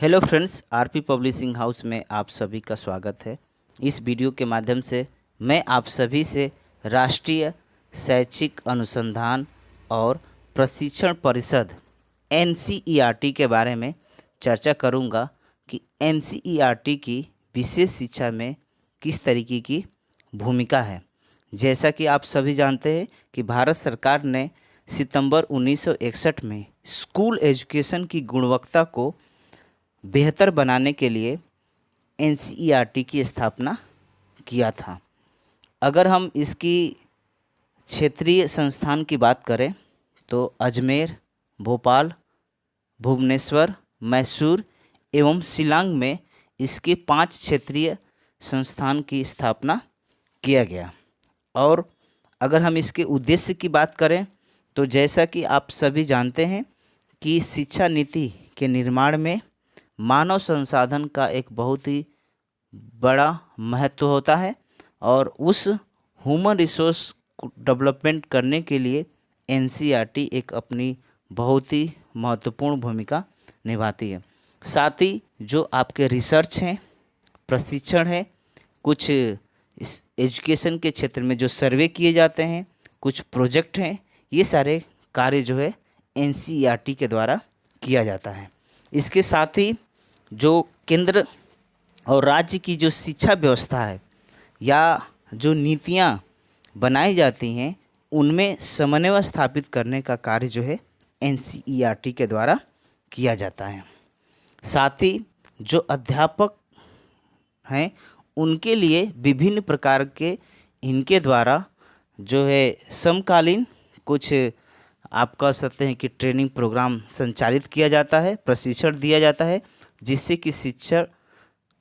Hello friends, RP publishing house में आप सभी का स्वागत है। इस वीडियो के माध्यम से मैं आप सभी से राष्ट्रीय शैक्षिक अनुसंधान और प्रशिक्षण परिषद एनसीईआरटी के बारे में चर्चा करूंगा कि एनसीईआरटी की विशेष शिक्षा में किस तरीके की भूमिका है। जैसा कि आप सभी जानते हैं कि भारत सरकार ने सितंबर 1961 में स्कूल एजुकेशन की गुणवत्ता को बेहतर बनाने के लिए एनसीईआरटी की स्थापना किया था। अगर हम इसकी क्षेत्रीय संस्थान की बात करें तो अजमेर, भोपाल, भुवनेश्वर, मैसूर एवं शिलांग में इसके 5 क्षेत्रीय संस्थान की स्थापना किया गया। और अगर हम इसके उद्देश्य की बात करें तो जैसा कि आप सभी जानते हैं कि शिक्षा नीति के निर्माण में मानव संसाधन का एक बहुत ही बड़ा महत्व होता है और उस ह्यूमन रिसोर्स डेवलपमेंट करने के लिए एनसीईआरटी एक अपनी बहुत ही महत्वपूर्ण भूमिका निभाती है। साथ ही जो आपके रिसर्च हैं, प्रशिक्षण है, कुछ इस एजुकेशन के क्षेत्र में जो सर्वे किए जाते हैं, कुछ प्रोजेक्ट हैं, ये सारे कार्य जो है एनसीईआरटी के द्वारा किया जाता है। इसके साथ ही जो केंद्र और राज्य की जो शिक्षा व्यवस्था है या जो नीतियाँ बनाई जाती हैं उनमें समन्वय स्थापित करने का कार्य जो है एनसीईआरटी के द्वारा किया जाता है। साथ ही जो अध्यापक हैं उनके लिए विभिन्न प्रकार के इनके द्वारा जो है समकालीन कुछ आप कह सकते हैं कि ट्रेनिंग प्रोग्राम संचालित किया जाता है, प्रशिक्षण दिया जाता है, जिससे कि शिक्षक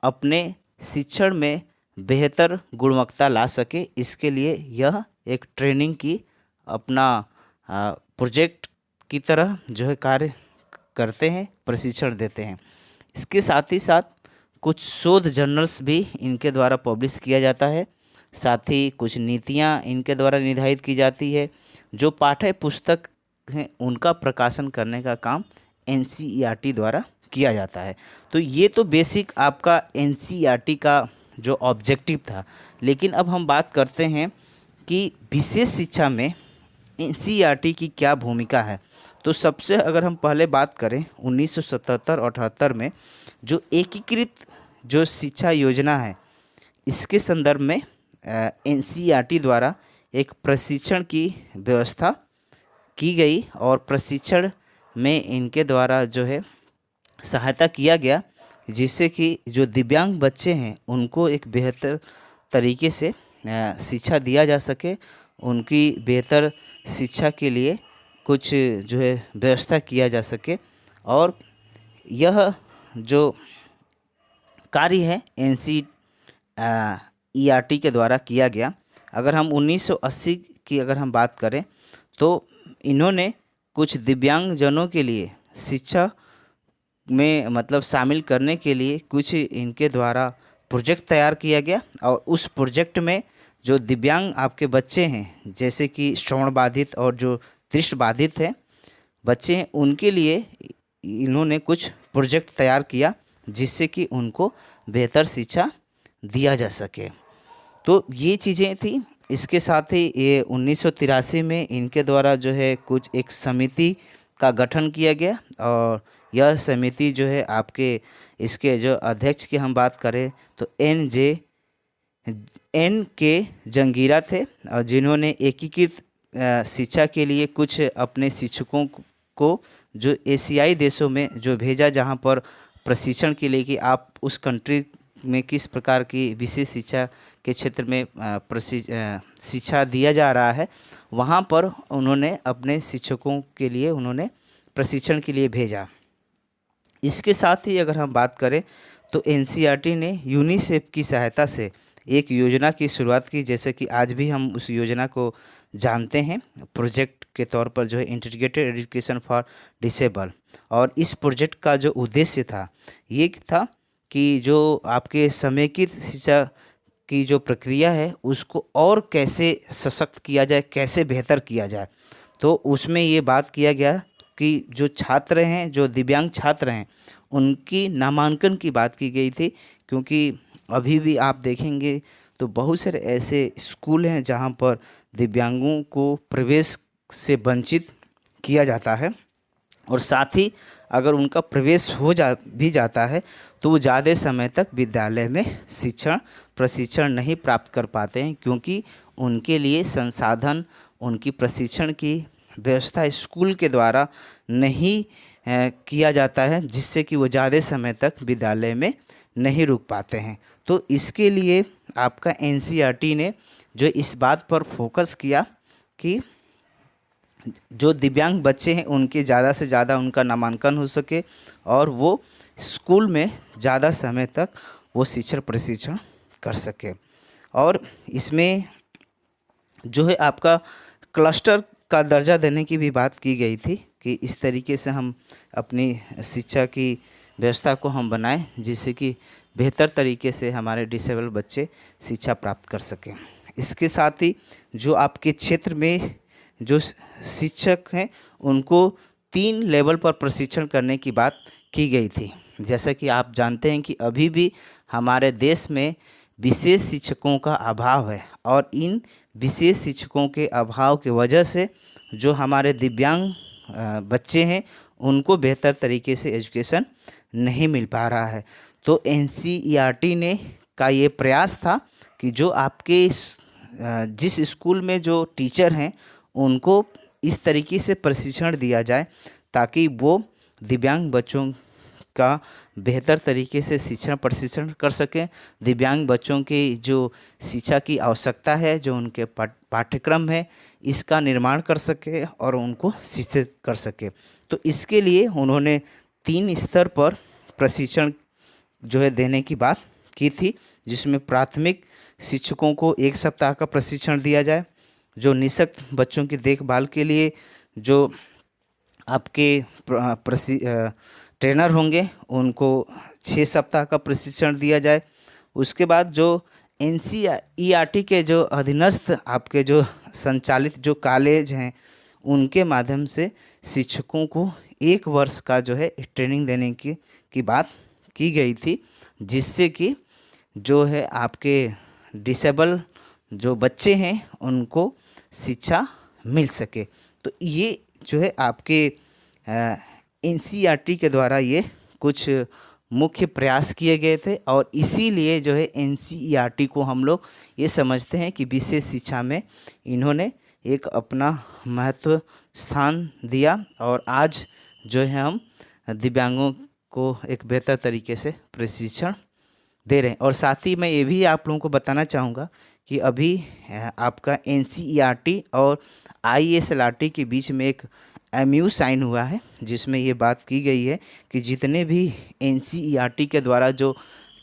अपने शिक्षण में बेहतर गुणवत्ता ला सके। इसके लिए यह एक ट्रेनिंग की अपना प्रोजेक्ट की तरह जो है कार्य करते हैं, प्रशिक्षण देते हैं। इसके साथ ही साथ कुछ शोध जर्नल्स भी इनके द्वारा पब्लिश किया जाता है। साथ ही कुछ नीतियाँ इनके द्वारा निर्धारित की जाती है। जो पाठ्य पुस्तक हैं उनका प्रकाशन करने का काम एनसीईआरटी द्वारा किया जाता है। तो ये तो बेसिक आपका एनसीईआरटी का जो ऑब्जेक्टिव था। लेकिन अब हम बात करते हैं कि विशेष शिक्षा में एनसीईआरटी की क्या भूमिका है। तो सबसे अगर हम पहले बात करें 1977 और 78 में जो एकीकृत जो शिक्षा योजना है, इसके संदर्भ में एनसीईआरटी द्वारा एक प्रशिक्षण की व्यवस्था की गई और प्रशिक्षण में इनके द्वारा जो है सहायता किया गया, जिससे कि जो दिव्यांग बच्चे हैं उनको एक बेहतर तरीके से शिक्षा दिया जा सके। उनकी बेहतर शिक्षा के लिए कुछ जो है व्यवस्था किया जा सके। और यह जो कार्य है एनसीईआरटी के द्वारा किया गया। अगर हम 1980 की अगर हम बात करें तो इन्होंने कुछ दिव्यांगजनों के लिए शिक्षा में मतलब शामिल करने के लिए कुछ इनके द्वारा प्रोजेक्ट तैयार किया गया। और उस प्रोजेक्ट में जो दिव्यांग आपके बच्चे हैं, जैसे कि श्रवण बाधित और जो दृष्टि बाधित हैं बच्चे हैं, उनके लिए इन्होंने कुछ प्रोजेक्ट तैयार किया, जिससे कि उनको बेहतर शिक्षा दिया जा सके। तो ये चीज़ें थी। इसके साथ ही ये 1983 में इनके द्वारा जो है कुछ एक समिति का गठन किया गया और यह समिति जो है आपके इसके जो अध्यक्ष की हम बात करें तो एन के जंगीरा थे, और जिन्होंने एकीकृत शिक्षा के लिए कुछ अपने शिक्षकों को जो एशियाई देशों में जो भेजा, जहां पर प्रशिक्षण के लिए कि आप उस कंट्री में किस प्रकार की विशेष शिक्षा के क्षेत्र में शिक्षा दिया जा रहा है, वहाँ पर उन्होंने अपने शिक्षकों के लिए उन्होंने प्रशिक्षण के लिए भेजा। इसके साथ ही अगर हम बात करें तो एनसीईआरटी ने यूनिसेफ की सहायता से एक योजना की शुरुआत की, जैसे कि आज भी हम उस योजना को जानते हैं प्रोजेक्ट के तौर पर, जो है इंटीग्रेटेड एजुकेशन फॉर डिसेबल। और इस प्रोजेक्ट का जो उद्देश्य था ये था कि जो आपके समेकित शिक्षा की जो प्रक्रिया है उसको और कैसे सशक्त किया जाए, कैसे बेहतर किया जाए। तो उसमें ये बात किया गया कि जो छात्र हैं, जो दिव्यांग छात्र हैं, उनकी नामांकन की बात की गई थी, क्योंकि अभी भी आप देखेंगे तो बहुत सारे ऐसे स्कूल हैं जहाँ पर दिव्यांगों को प्रवेश से वंचित किया जाता है, और साथ ही अगर उनका प्रवेश हो भी जाता है तो वो ज़्यादा समय तक विद्यालय में प्रशिक्षण नहीं प्राप्त कर पाते हैं, क्योंकि उनके लिए संसाधन, उनकी प्रशिक्षण की व्यवस्था स्कूल के द्वारा नहीं किया जाता है, जिससे कि वो ज़्यादा समय तक विद्यालय में नहीं रुक पाते हैं। तो इसके लिए आपका एनसीईआरटी ने जो इस बात पर फोकस किया कि जो दिव्यांग बच्चे हैं उनके ज़्यादा से ज़्यादा उनका नामांकन हो सके और वो स्कूल में ज़्यादा समय तक वो शिक्षण प्रशिक्षण कर सके। और इसमें जो है आपका क्लस्टर का दर्जा देने की भी बात की गई थी कि इस तरीके से हम अपनी शिक्षा की व्यवस्था को हम बनाएं, जिससे कि बेहतर तरीके से हमारे डिसेबल बच्चे शिक्षा प्राप्त कर सकें। इसके साथ ही जो आपके क्षेत्र में जो शिक्षक हैं उनको 3 लेवल पर प्रशिक्षण करने की बात की गई थी। जैसा कि आप जानते हैं कि अभी भी हमारे देश में विशेष शिक्षकों का अभाव है, और इन विशेष शिक्षकों के अभाव की वजह से जो हमारे दिव्यांग बच्चे हैं उनको बेहतर तरीके से एजुकेशन नहीं मिल पा रहा है। तो एनसीईआरटी ने का ये प्रयास था कि जो आपके जिस स्कूल में जो टीचर हैं उनको इस तरीके से प्रशिक्षण दिया जाए ताकि वो दिव्यांग बच्चों का बेहतर तरीके से शिक्षण प्रशिक्षण कर सकें, दिव्यांग बच्चों की जो शिक्षा की आवश्यकता है, जो उनके पाठ्यक्रम है, इसका निर्माण कर सके और उनको शिक्षित कर सके। तो इसके लिए उन्होंने 3 स्तर पर प्रशिक्षण जो है देने की बात की थी, जिसमें प्राथमिक शिक्षकों को 1 सप्ताह का प्रशिक्षण दिया जाए, जो निःशक्त बच्चों की देखभाल के लिए जो आपके ट्रेनर होंगे उनको 6 सप्ताह का प्रशिक्षण दिया जाए। उसके बाद जो एनसीईआरटी के जो अधीनस्थ आपके जो संचालित जो कॉलेज हैं उनके माध्यम से शिक्षकों को 1 वर्ष का जो है ट्रेनिंग देने की बात की गई थी, जिससे कि जो है आपके डिसेबल जो बच्चे हैं उनको शिक्षा मिल सके। तो ये जो है आपके एनसीईआरटी के द्वारा ये कुछ मुख्य प्रयास किए गए थे, और इसीलिए जो है एनसीईआरटी को हम लोग ये समझते हैं कि विशेष शिक्षा में इन्होंने एक अपना महत्व स्थान दिया, और आज जो है हम दिव्यांगों को एक बेहतर तरीके से प्रशिक्षण दे रहे हैं। और साथ ही मैं ये भी आप लोगों को बताना चाहूँगा कि अभी आपका एनसीईआरटी और आईएसएलआरटी के बीच में एक एमयू साइन हुआ है, जिसमें ये बात की गई है कि जितने भी एनसीईआरटी के द्वारा जो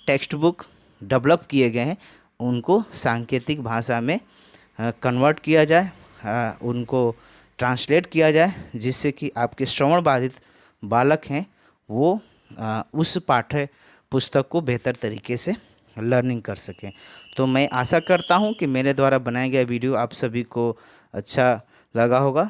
टेक्स्ट बुक डेवलप किए गए हैं उनको सांकेतिक भाषा में कन्वर्ट किया जाए, उनको ट्रांसलेट किया जाए, जिससे कि आपके श्रवण बाधित बालक हैं वो उस पाठ्य पुस्तक को बेहतर तरीके से लर्निंग कर सकें। तो मैं आशा करता हूं कि मेरे द्वारा बनाया गया वीडियो आप सभी को अच्छा लगा होगा,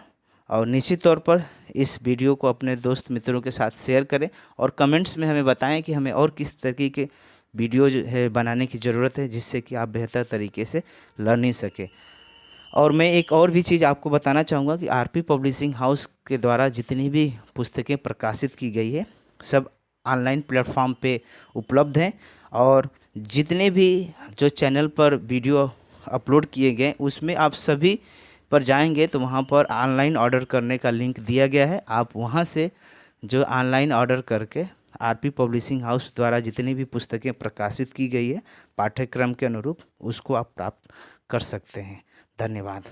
और निश्चित तौर पर इस वीडियो को अपने दोस्त मित्रों के साथ शेयर करें और कमेंट्स में हमें बताएं कि हमें और किस तरीके के वीडियो जो है बनाने की ज़रूरत है, जिससे कि आप बेहतर तरीके से लर्निंग सकें। और मैं एक और भी चीज़ आपको बताना चाहूँगा कि आरपी पब्लिशिंग हाउस के द्वारा जितनी भी पुस्तकें प्रकाशित की गई है सब ऑनलाइन प्लेटफॉर्म पे उपलब्ध हैं, और जितने भी जो चैनल पर वीडियो अपलोड किए गए उसमें आप सभी पर जाएंगे तो वहाँ पर ऑनलाइन ऑर्डर करने का लिंक दिया गया है। आप वहाँ से जो ऑनलाइन ऑर्डर करके आरपी पब्लिशिंग हाउस द्वारा जितनी भी पुस्तकें प्रकाशित की गई है पाठ्यक्रम के अनुरूप उसको आप प्राप्त कर सकते हैं। धन्यवाद।